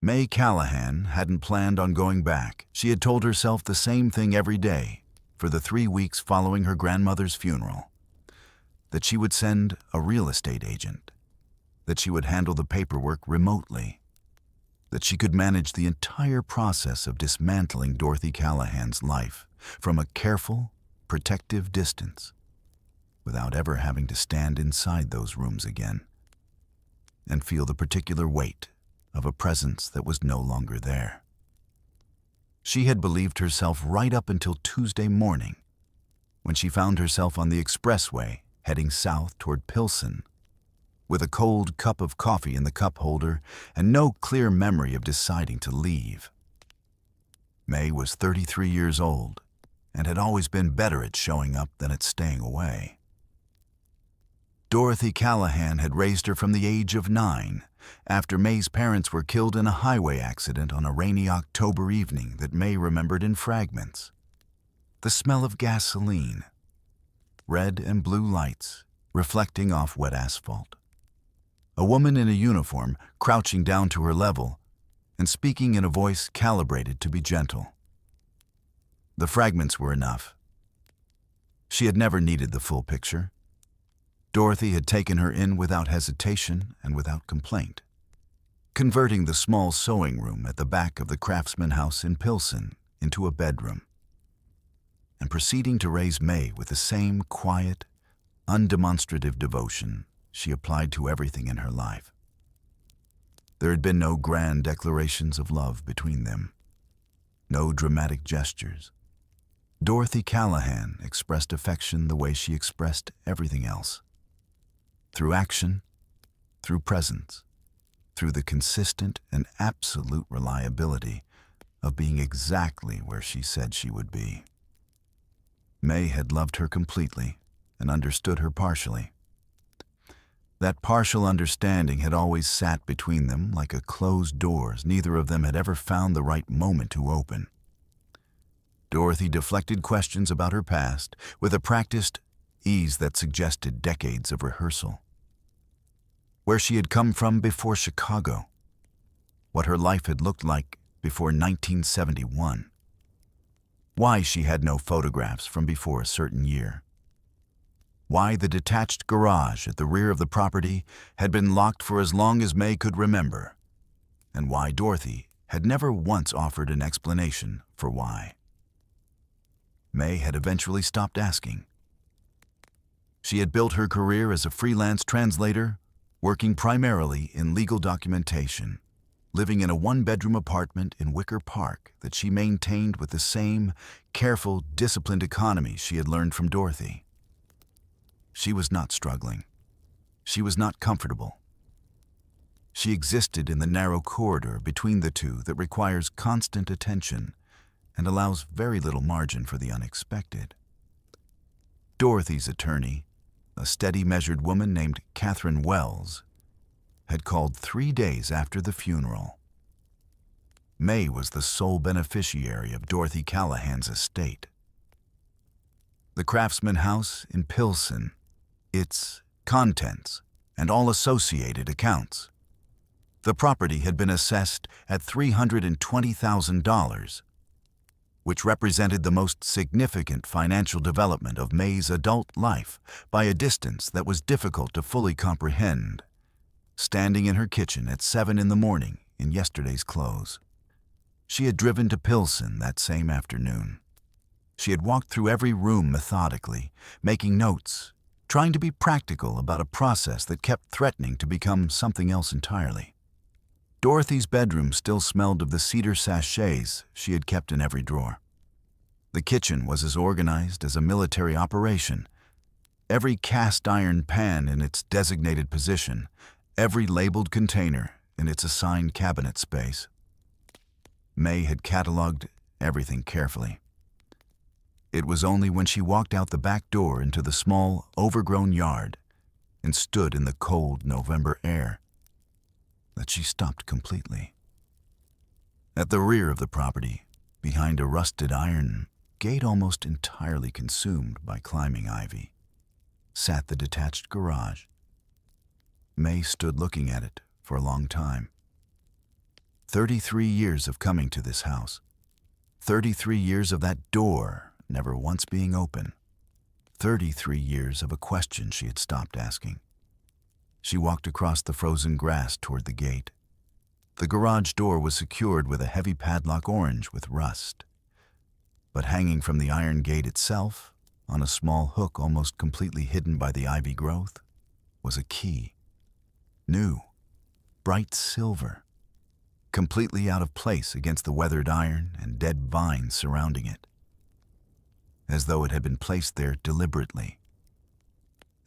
May Callahan hadn't planned on going back. She had told herself the same thing every day for the 3 weeks following her grandmother's funeral. That she would send a real estate agent. That she would handle the paperwork remotely. That she could manage the entire process of dismantling Dorothy Callahan's life from a careful, protective distance, without ever having to stand inside those rooms again and feel the particular weight of a presence that was no longer there. She had believed herself right up until Tuesday morning, when she found herself on the expressway heading south toward Pilsen, with a cold cup of coffee in the cup holder and no clear memory of deciding to leave. May was 33 years old and had always been better at showing up than at staying away. Dorothy Callahan had raised her from the age of 9, after May's parents were killed in a highway accident on a rainy October evening that May remembered in fragments. The smell of gasoline, red and blue lights reflecting off wet asphalt. A woman in a uniform crouching down to her level and speaking in a voice calibrated to be gentle. The fragments were enough. She had never needed the full picture. Dorothy had taken her in without hesitation and without complaint, converting the small sewing room at the back of the craftsman house in Pilsen into a bedroom, and proceeding to raise May with the same quiet, undemonstrative devotion she applied to everything in her life. There had been no grand declarations of love between them, no dramatic gestures. Dorothy Callahan expressed affection the way she expressed everything else. Through action, through presence, through the consistent and absolute reliability of being exactly where she said she would be. May had loved her completely and understood her partially. That partial understanding had always sat between them like a closed doors neither of them had ever found the right moment to open. Dorothy deflected questions about her past with a practiced ease that suggested decades of rehearsal. Where she had come from before Chicago, what her life had looked like before 1971, why she had no photographs from before a certain year, why the detached garage at the rear of the property had been locked for as long as May could remember, and why Dorothy had never once offered an explanation for why. May had eventually stopped asking. She had built her career as a freelance translator, working primarily in legal documentation, living in a one-bedroom apartment in Wicker Park that she maintained with the same careful, disciplined economy she had learned from Dorothy. She was not struggling. She was not comfortable. She existed in the narrow corridor between the two that requires constant attention and allows very little margin for the unexpected. Dorothy's attorney, a steady, measured woman named Catherine Wells, had called 3 days after the funeral. May was the sole beneficiary of Dorothy Callahan's estate. The Craftsman House in Pilsen, its contents, and all associated accounts. The property had been assessed at $320,000, which represented the most significant financial development of May's adult life by a distance that was difficult to fully comprehend, standing in her kitchen at 7 in the morning in yesterday's clothes. She had driven to Pilsen that same afternoon. She had walked through every room methodically, making notes, trying to be practical about a process that kept threatening to become something else entirely. Dorothy's bedroom still smelled of the cedar sachets she had kept in every drawer. The kitchen was as organized as a military operation, every cast iron pan in its designated position, every labeled container in its assigned cabinet space. May had cataloged everything carefully. It was only when she walked out the back door into the small, overgrown yard and stood in the cold November air that she stopped completely. At the rear of the property, behind a rusted iron gate almost entirely consumed by climbing ivy, sat the detached garage. May stood looking at it for a long time. 33 years of coming to this house. 33 years of that door never once being open. 33 years of a question she had stopped asking. She walked across the frozen grass toward the gate. The garage door was secured with a heavy padlock orange with rust. But hanging from the iron gate itself, on a small hook almost completely hidden by the ivy growth, was a key. New, bright silver, completely out of place against the weathered iron and dead vines surrounding it, as though it had been placed there deliberately,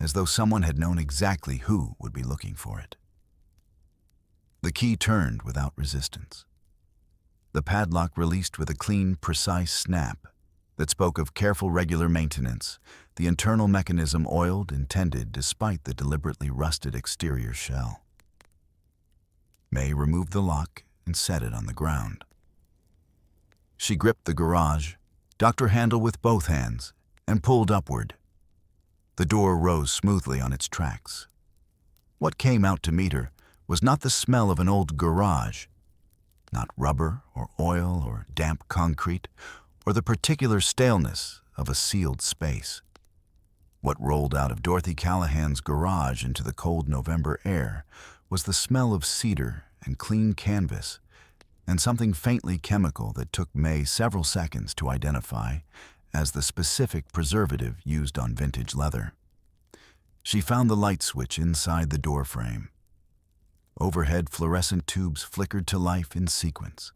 as though someone had known exactly who would be looking for it. The key turned without resistance. The padlock released with a clean, precise snap that spoke of careful, regular maintenance, the internal mechanism oiled and tended despite the deliberately rusted exterior shell. May removed the lock and set it on the ground. She gripped the garage, ducked her handle with both hands, and pulled upward. The door rose smoothly on its tracks. What came out to meet her was not the smell of an old garage, not rubber or oil or damp concrete, or the particular staleness of a sealed space. What rolled out of Dorothy Callahan's garage into the cold November air was the smell of cedar and clean canvas, and something faintly chemical that took May several seconds to identify as the specific preservative used on vintage leather. She found the light switch inside the door frame. Overhead fluorescent tubes flickered to life in sequence,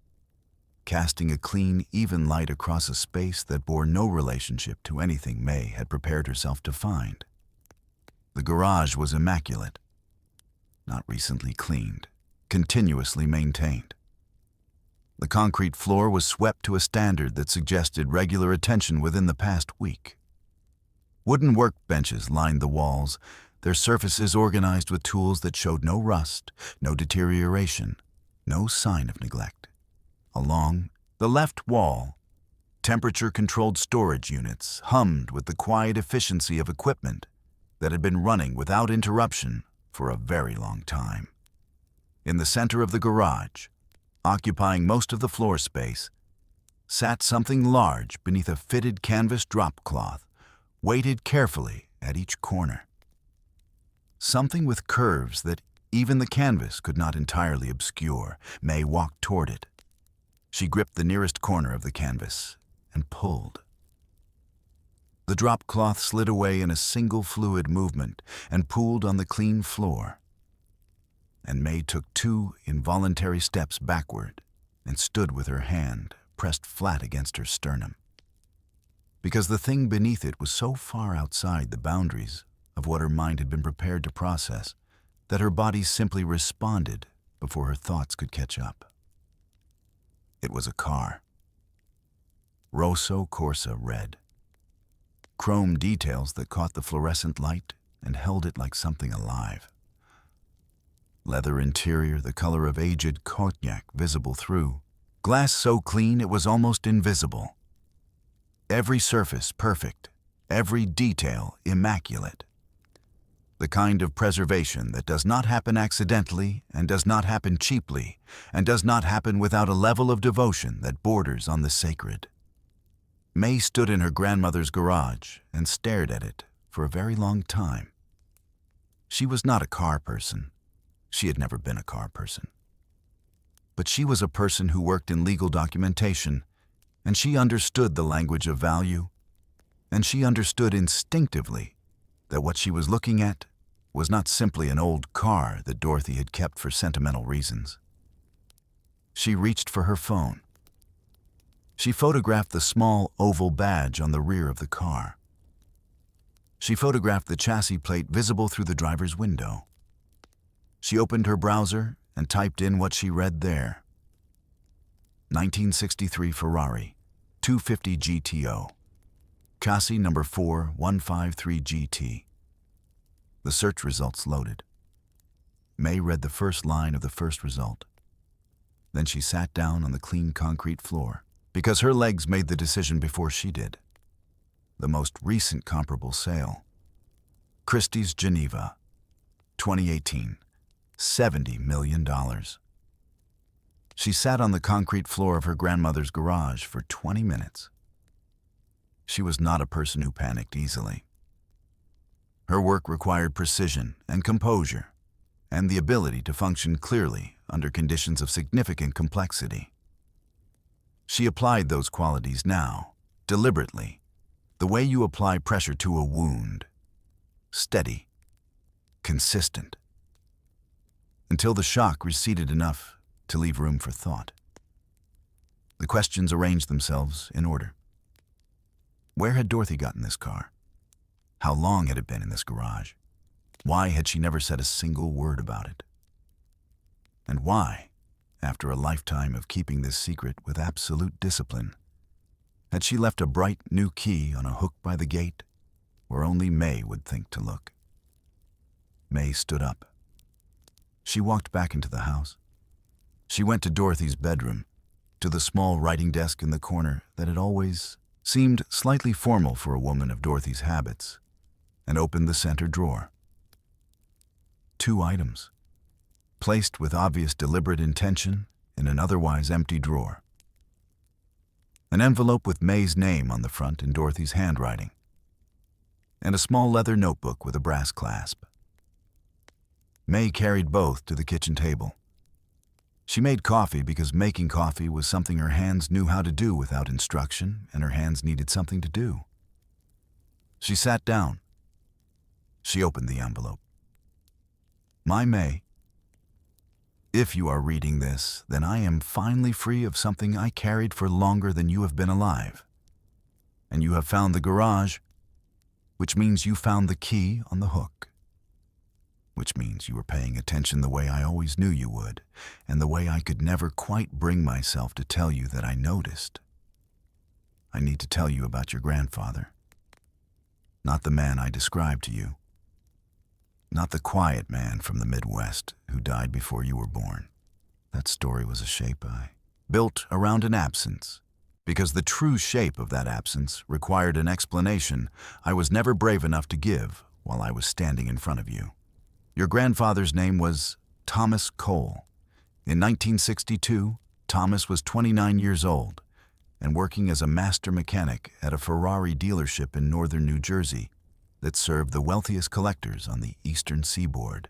casting a clean, even light across a space that bore no relationship to anything May had prepared herself to find. The garage was immaculate, not recently cleaned, continuously maintained. The concrete floor was swept to a standard that suggested regular attention within the past week. Wooden workbenches lined the walls, their surfaces organized with tools that showed no rust, no deterioration, no sign of neglect. Along the left wall, temperature-controlled storage units hummed with the quiet efficiency of equipment that had been running without interruption for a very long time. In the center of the garage, occupying most of the floor space, sat something large beneath a fitted canvas drop cloth, weighted carefully at each corner. Something with curves that even the canvas could not entirely obscure. May walked toward it. She gripped the nearest corner of the canvas and pulled. The drop cloth slid away in a single fluid movement and pooled on the clean floor. And May took 2 involuntary steps backward and stood with her hand pressed flat against her sternum. Because the thing beneath it was so far outside the boundaries of what her mind had been prepared to process that her body simply responded before her thoughts could catch up. It was a car. Rosso Corsa red. Chrome details that caught the fluorescent light and held it like something alive. Leather interior the color of aged cognac visible through. Glass so clean it was almost invisible. Every surface perfect, every detail immaculate. The kind of preservation that does not happen accidentally and does not happen cheaply and does not happen without a level of devotion that borders on the sacred. May stood in her grandmother's garage and stared at it for a very long time. She was not a car person. She had never been a car person. But she was a person who worked in legal documentation, and she understood the language of value, and she understood instinctively that what she was looking at was not simply an old car that Dorothy had kept for sentimental reasons. She reached for her phone. She photographed the small oval badge on the rear of the car. She photographed the chassis plate visible through the driver's window. She opened her browser and typed in what she read there. 1963 Ferrari, 250 GTO. Chassis number 4153GT. The search results loaded. May read the first line of the first result. Then she sat down on the clean concrete floor, because her legs made the decision before she did. The most recent comparable sale. Christie's Geneva, 2018, $70 million. She sat on the concrete floor of her grandmother's garage for 20 minutes. She was not a person who panicked easily. Her work required precision and composure, and the ability to function clearly under conditions of significant complexity. She applied those qualities now, deliberately, the way you apply pressure to a wound. Steady, consistent, until the shock receded enough to leave room for thought. The questions arranged themselves in order. Where had Dorothy gotten this car? How long had it been in this garage? Why had she never said a single word about it? And why, after a lifetime of keeping this secret with absolute discipline, had she left a bright new key on a hook by the gate where only May would think to look? May stood up. She walked back into the house. She went to Dorothy's bedroom, to the small writing desk in the corner that had always seemed slightly formal for a woman of Dorothy's habits, and opened the center drawer. 2 items, placed with obvious deliberate intention in an otherwise empty drawer. An envelope with May's name on the front in Dorothy's handwriting, and a small leather notebook with a brass clasp. May carried both to the kitchen table. She made coffee because making coffee was something her hands knew how to do without instruction, and her hands needed something to do. She sat down. She opened the envelope. My May, if you are reading this, then I am finally free of something I carried for longer than you have been alive. And you have found the garage, which means you found the key on the hook. Which means you were paying attention the way I always knew you would, and the way I could never quite bring myself to tell you that I noticed. I need to tell you about your grandfather. Not the man I described to you. Not the quiet man from the Midwest who died before you were born. That story was a shape I built around an absence, because the true shape of that absence required an explanation I was never brave enough to give while I was standing in front of you. Your grandfather's name was Thomas Cole. In 1962, Thomas was 29 years old and working as a master mechanic at a Ferrari dealership in northern New Jersey that served the wealthiest collectors on the eastern seaboard.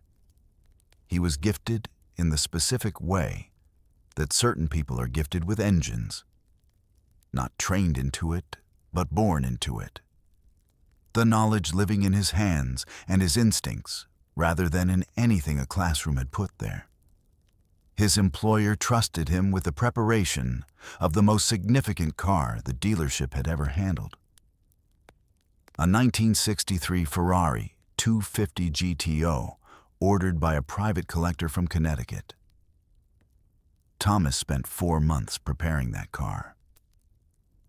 He was gifted in the specific way that certain people are gifted with engines. Not trained into it, but born into it. The knowledge living in his hands and his instincts, rather than in anything a classroom had put there. His employer trusted him with the preparation of the most significant car the dealership had ever handled. A 1963 Ferrari 250 GTO ordered by a private collector from Connecticut. Thomas spent 4 months preparing that car.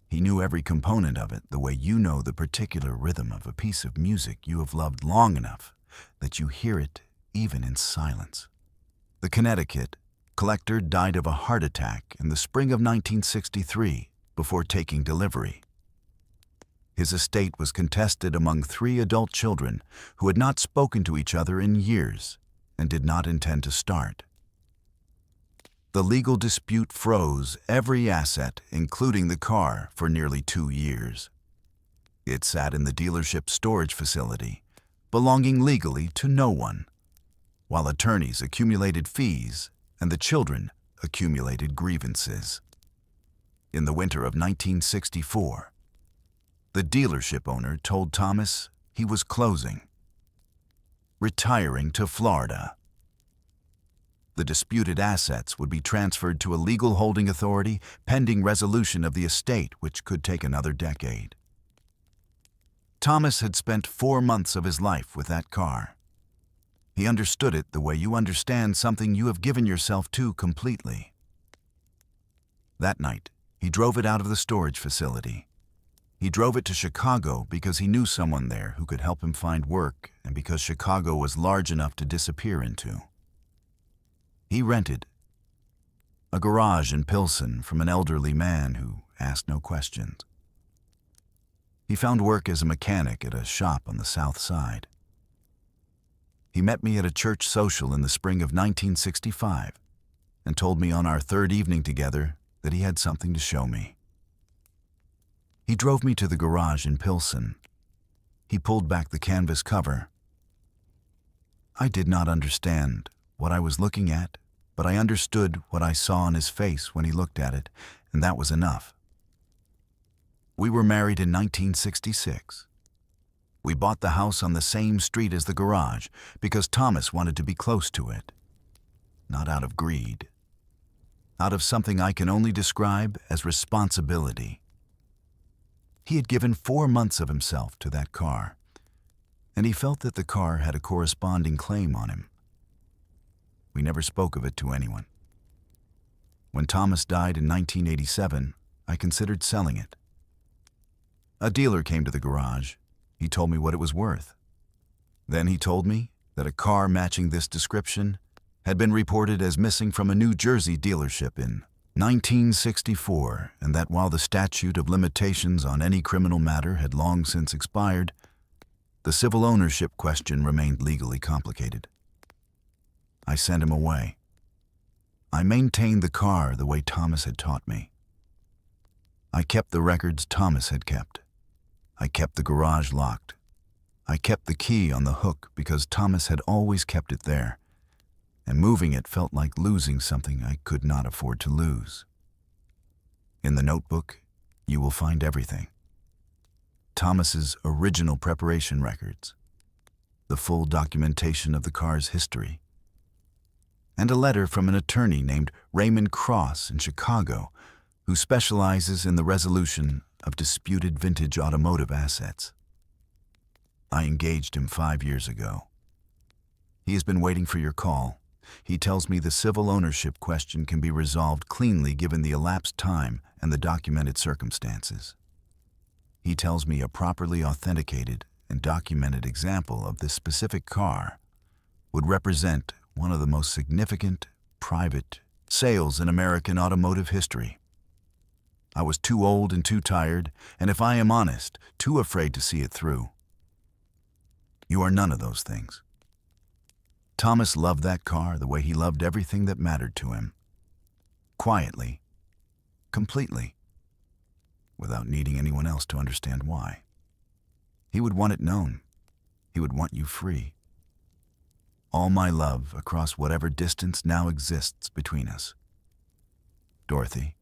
He knew every component of it the way you know the particular rhythm of a piece of music you have loved long enough that you hear it even in silence. The Connecticut collector died of a heart attack in the spring of 1963 before taking delivery. His estate was contested among 3 adult children who had not spoken to each other in years and did not intend to start. The legal dispute froze every asset, including the car, for nearly 2 years. It sat in the dealership's storage facility, belonging legally to no one, while attorneys accumulated fees and the children accumulated grievances. In the winter of 1964, the dealership owner told Thomas he was closing, retiring to Florida. The disputed assets would be transferred to a legal holding authority pending resolution of the estate, which could take another decade. Thomas had spent 4 months of his life with that car. He understood it the way you understand something you have given yourself to completely. That night, he drove it out of the storage facility. He drove it to Chicago because he knew someone there who could help him find work and because Chicago was large enough to disappear into. He rented a garage in Pilsen from an elderly man who asked no questions. He found work as a mechanic at a shop on the South Side. He met me at a church social in the spring of 1965 and told me on our third evening together that he had something to show me. He drove me to the garage in Pilsen. He pulled back the canvas cover. I did not understand what I was looking at, but I understood what I saw on his face when he looked at it, and that was enough. We were married in 1966. We bought the house on the same street as the garage because Thomas wanted to be close to it. Not out of greed. Out of something I can only describe as responsibility. He had given 4 months of himself to that car, and he felt that the car had a corresponding claim on him. We never spoke of it to anyone. When Thomas died in 1987, I considered selling it. A dealer came to the garage. He told me what it was worth. Then he told me that a car matching this description had been reported as missing from a New Jersey dealership in 1964, and that while the statute of limitations on any criminal matter had long since expired, the civil ownership question remained legally complicated. I sent him away. I maintained the car the way Thomas had taught me. I kept the records Thomas had kept. I kept the garage locked. I kept the key on the hook because Thomas had always kept it there, and moving it felt like losing something I could not afford to lose. In the notebook, you will find everything. Thomas's original preparation records, the full documentation of the car's history, and a letter from an attorney named Raymond Cross in Chicago who specializes in the resolution of disputed vintage automotive assets. I engaged him 5 years ago. He has been waiting for your call. He tells me the civil ownership question can be resolved cleanly given the elapsed time and the documented circumstances. He tells me a properly authenticated and documented example of this specific car would represent one of the most significant private sales in American automotive history. I was too old and too tired, and if I am honest, too afraid to see it through. You are none of those things. Thomas loved that car the way he loved everything that mattered to him. Quietly, completely, without needing anyone else to understand why. He would want it known. He would want you free. All my love across whatever distance now exists between us. Dorothy.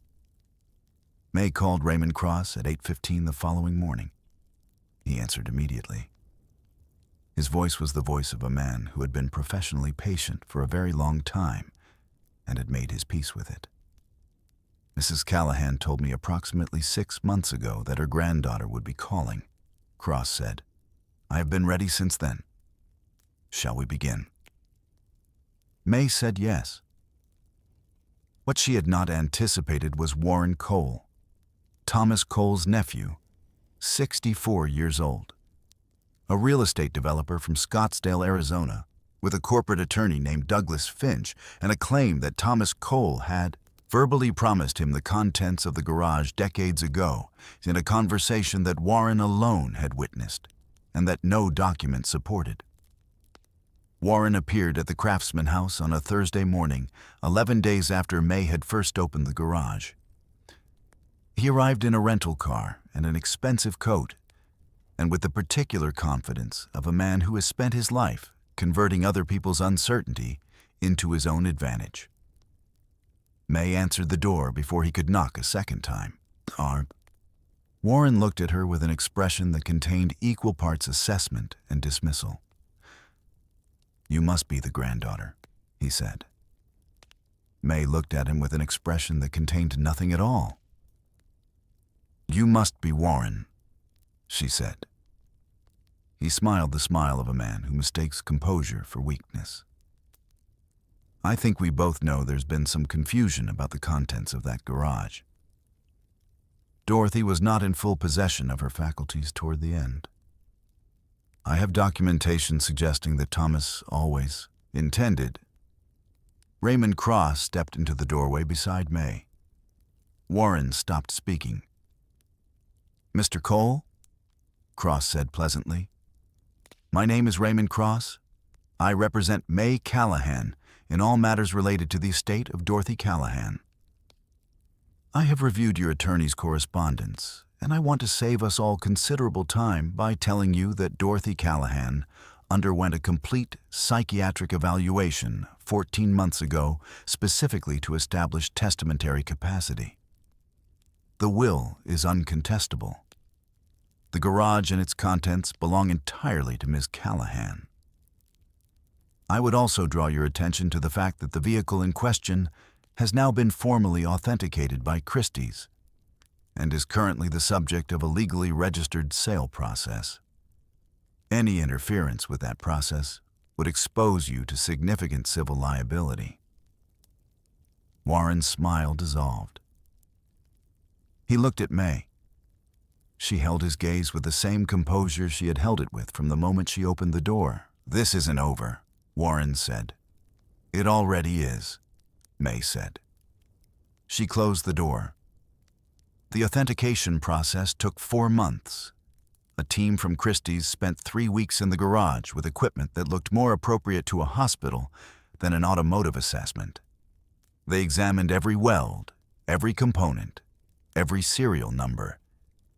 May called Raymond Cross at 8:15 the following morning. He answered immediately. His voice was the voice of a man who had been professionally patient for a very long time and had made his peace with it. Mrs. Callahan told me approximately 6 months ago that her granddaughter would be calling. Cross said, "I have been ready since then. Shall we begin?" May said yes. What she had not anticipated was Warren Cole, Thomas Cole's nephew, 64 years old. A real estate developer from Scottsdale, Arizona, with a corporate attorney named Douglas Finch and a claim that Thomas Cole had verbally promised him the contents of the garage decades ago in a conversation that Warren alone had witnessed and that no document supported. Warren appeared at the Craftsman House on a Thursday morning, 11 days after May had first opened the garage. He arrived in a rental car and an expensive coat, and with the particular confidence of a man who has spent his life converting other people's uncertainty into his own advantage. May answered the door before he could knock a second time. Warren looked at her with an expression that contained equal parts assessment and dismissal. "You must be the granddaughter," he said. May looked at him with an expression that contained nothing at all. "You must be Warren," she said. He smiled the smile of a man who mistakes composure for weakness. "I think we both know there's been some confusion about the contents of that garage." Dorothy was not in full possession of her faculties toward the end. "I have documentation suggesting that Thomas always intended." Raymond Cross stepped into the doorway beside May. Warren stopped speaking. "Mr. Cole?" Cross said pleasantly. "My name is Raymond Cross. I represent May Callahan in all matters related to the estate of Dorothy Callahan. I have reviewed your attorney's correspondence, and I want to save us all considerable time by telling you that Dorothy Callahan underwent a complete psychiatric evaluation 14 months ago, specifically to establish testamentary capacity. The will is uncontestable. The garage and its contents belong entirely to Ms. Callahan. I would also draw your attention to the fact that the vehicle in question has now been formally authenticated by Christie's and is currently the subject of a legally registered sale process. Any interference with that process would expose you to significant civil liability. Warren's smile dissolved. He looked at May. She held his gaze with the same composure she had held it with from the moment she opened the door. "This isn't over," Warren said. "It already is," May said. She closed the door. The authentication process took 4 months. A team from Christie's spent 3 weeks in the garage with equipment that looked more appropriate to a hospital than an automotive assessment. They examined every weld, every component, every serial number,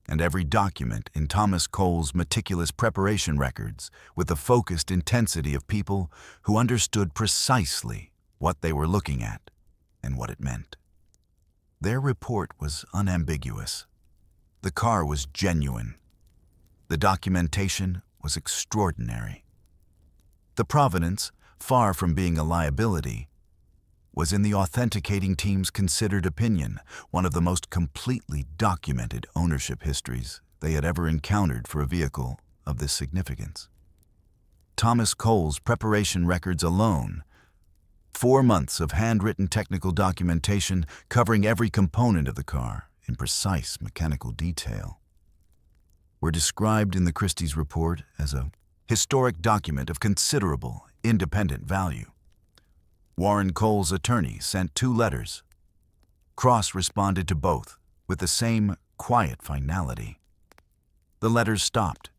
and every document in Thomas Cole's meticulous preparation records with the focused intensity of people who understood precisely what they were looking at and what it meant. Their report was unambiguous. The car was genuine. The documentation was extraordinary. The provenance, far from being a liability, was in the authenticating team's considered opinion one of the most completely documented ownership histories they had ever encountered for a vehicle of this significance. Thomas Cole's preparation records alone, 4 months of handwritten technical documentation covering every component of the car in precise mechanical detail, were described in the Christie's report as a historic document of considerable independent value. Warren Cole's attorney sent 2 letters. Cross responded to both with the same quiet finality. The letters stopped.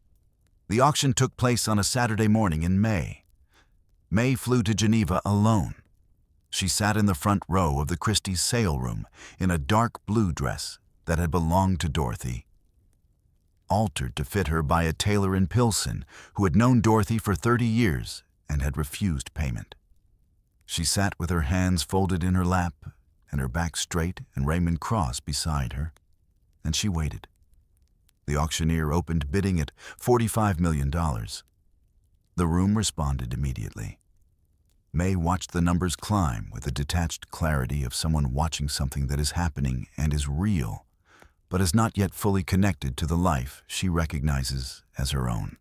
The auction took place on a Saturday morning in May. May flew to Geneva alone. She sat in the front row of the Christie's sale room in a dark blue dress that had belonged to Dorothy, altered to fit her by a tailor in Pilsen who had known Dorothy for 30 years and had refused payment. She sat with her hands folded in her lap and her back straight and Raymond Cross beside her, and she waited. The auctioneer opened bidding at $45 million. The room responded immediately. May watched the numbers climb with the detached clarity of someone watching something that is happening and is real, but is not yet fully connected to the life she recognizes as her own.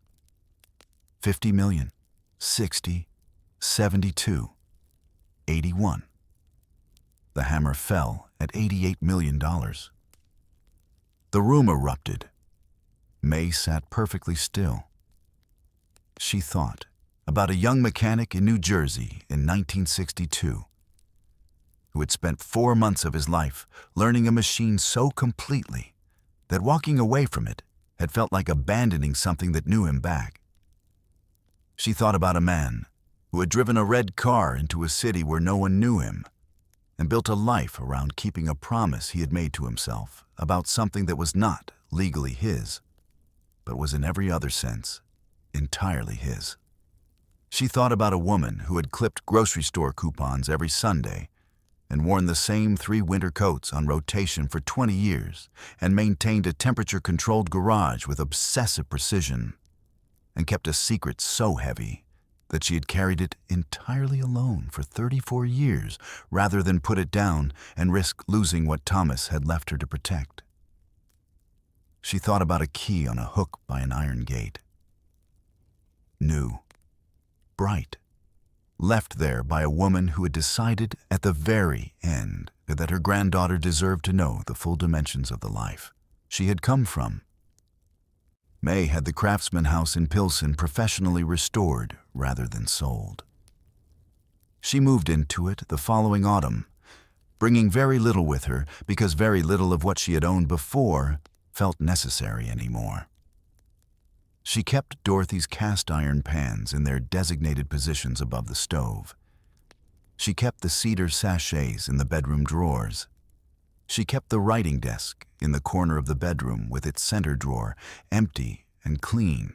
50 million, 60, 72, 81. The hammer fell at $88 million. The room erupted. May sat perfectly still. She thought about a young mechanic in New Jersey in 1962 who had spent 4 months of his life learning a machine so completely that walking away from it had felt like abandoning something that knew him back. She thought about a man who had driven a red car into a city where no one knew him and built a life around keeping a promise he had made to himself about something that was not legally his, but was in every other sense entirely his. She thought about a woman who had clipped grocery store coupons every Sunday and worn the same 3 winter coats on rotation for 20 years and maintained a temperature-controlled garage with obsessive precision and kept a secret so heavy that she had carried it entirely alone for 34 years rather than put it down and risk losing what Thomas had left her to protect. She thought about a key on a hook by an iron gate. New, bright, left there by a woman who had decided at the very end that her granddaughter deserved to know the full dimensions of the life she had come from. May had the Craftsman house in Pilsen professionally restored rather than sold. She moved into it the following autumn, bringing very little with her because very little of what she had owned before felt necessary anymore. She kept Dorothy's cast iron pans in their designated positions above the stove. She kept the cedar sachets in the bedroom drawers. She kept the writing desk in the corner of the bedroom with its center drawer empty and clean.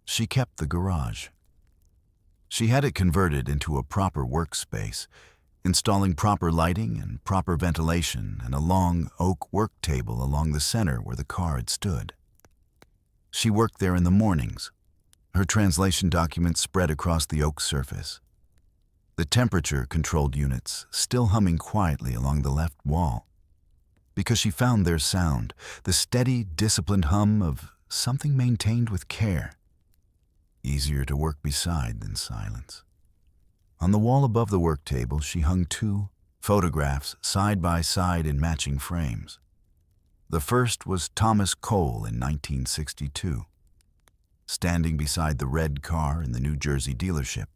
She kept the garage. She had it converted into a proper workspace, installing proper lighting and proper ventilation and a long oak work table along the center where the car had stood. She worked there in the mornings, her translation documents spread across the oak surface. The temperature-controlled units still humming quietly along the left wall, because she found their sound, the steady, disciplined hum of something maintained with care, easier to work beside than silence. On the wall above the work table, she hung 2 photographs side by side in matching frames. The first was Thomas Cole in 1962, standing beside the red car in the New Jersey dealership,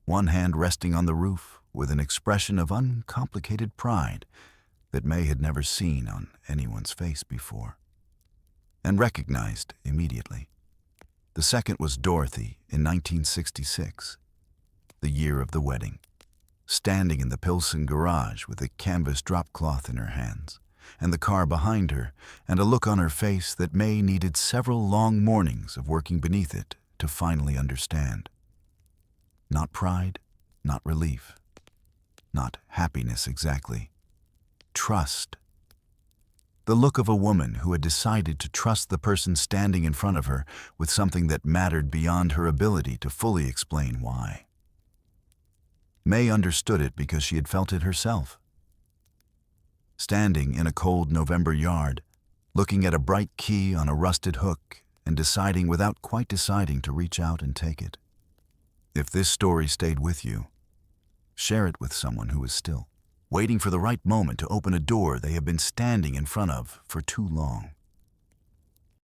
one hand resting on the roof with an expression of uncomplicated pride that May had never seen on anyone's face before, and recognized immediately. The second was Dorothy in 1966, the year of the wedding, standing in the Pilsen garage with a canvas drop cloth in her hands, and the car behind her, and a look on her face that May needed several long mornings of working beneath it to finally understand. Not pride, not relief, not happiness exactly. Trust. The look of a woman who had decided to trust the person standing in front of her with something that mattered beyond her ability to fully explain why. May understood it because she had felt it herself. Standing in a cold November yard, looking at a bright key on a rusted hook and deciding without quite deciding to reach out and take it. If this story stayed with you, share it with someone who is still waiting for the right moment to open a door they have been standing in front of for too long.